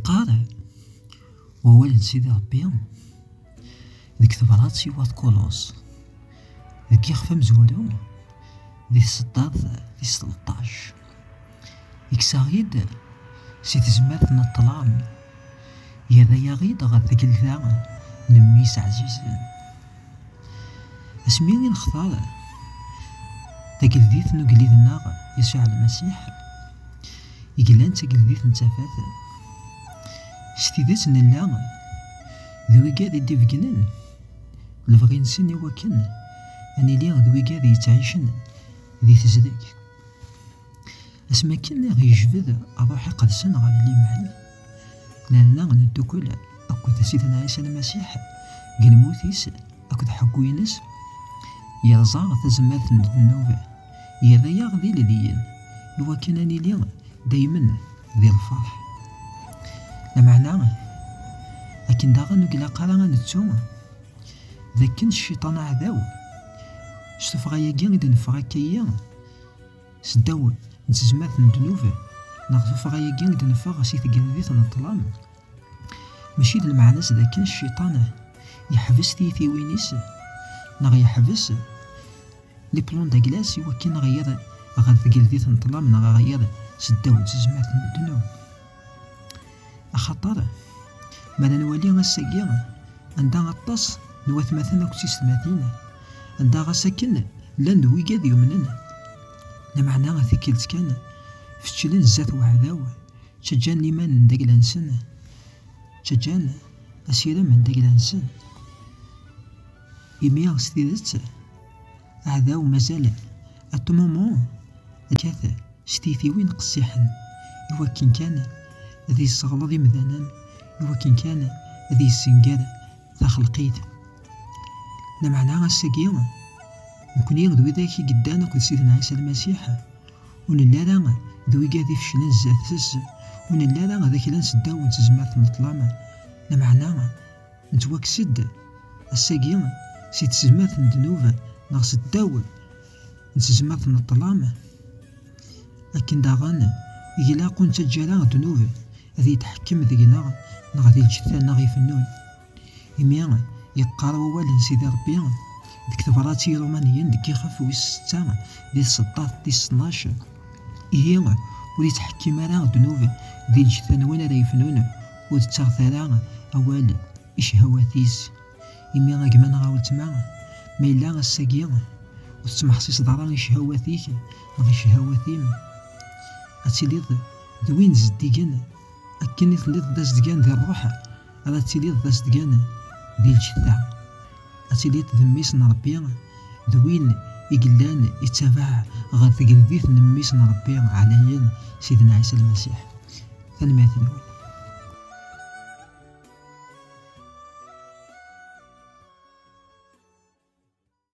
يقال ووالد سيدي ربي ديك تبرات سيوات كولوس ديك يخفى مزوالو ديك الصداد ديك 13 ديك ساغيد سي تزمات من الظلام يا ذا يغيد غا ثقلثا نميس عزيزا اسمي نختار تقلديت نقليد الناغ يسوع المسيح يقلان تقلديت نتافات شتيدات نلا ذوي قاعد يدفقنن لبغي نسني وكن اني لي ذوي قاعد يتعيشن ذي تزدك اسما كنا غيجبد اروحي قدسن غادي لي معنا لأننا ندوكل أكد سيدنا عيسى المسيح قال موتيس أكد حكوينس يرزع تزمات من الذنوب يا ذا يغذي لليين يوا كانني لي دايما ذي الفرح لمعنى لكن داغا نقلا قرانا نتسوما ذاك الشيطان عذاو شتف غايا كي نفغا كيا سداو نتزمات من الذنوب نغفف غايا كي نفغا سي تقلديت نطلام ماشي المعنى ذاك الشيطان يحبس تيثيوينيس نغ يحبس لي بلون داكلاس يوا كي نغير غا تقلديت نطلام نغ غير سداو نتزمات من الذنوب أخطر مالا نولي غاساكي عندها غطاس نوات مثلا كتيس ثماثين عندها غاساكن لان دوي قاد يمنن لمعنى غاثيكيلت كان فتشلن الزات وعذاو تشجان ليمان من داك لانسن تشجان أسيرا من داك لانسن يميا ستيدت عذاو مازال اتمومون كاث ستيثي وين قصيحن يوا كان ذي الصغلظ مذانا يوا كان ذي السنقاد ذا خلقيت لمعنى غاساكي نكوني ذوي ذاكي قدانا كل سيدنا عيسى المسيح ونلا ذوي قاعد يفشلن الزات سس ونلا ذاك لنسداو نتزمات مطلامة لمعنى نتواكسد الساكي سي تزمات الذنوب ناغ سداو نتزمات مطلامة لكن داغان يلاقو نتجالا الذنوب هذي يتحكم ذينا ناغ ذي الجثة ناغ يفنون يميا يقارو والا سيدي ربي ديك تبراتي رومانيين ديك يخاف ويس ستة ديال 16 ديال 12 هي ولي تحكم راه الذنوب ديال الجثة وين راه يفنون وتتغثر أوال إشهواتيس يميا كمان غاولت معاه ما إلا غاساكي وتتمحصيص ضرا إشهواتيك غي شهواتيم أتيليض دوين زديكان أكني تليض دا زدكان ديال الروح راه تيليض دا زدكان ديال الجثة أتيليض ذميسن ربي دوين يقلان يتابع غا تقلديت نميسن ربي عليا سيدنا عيسى المسيح ثاني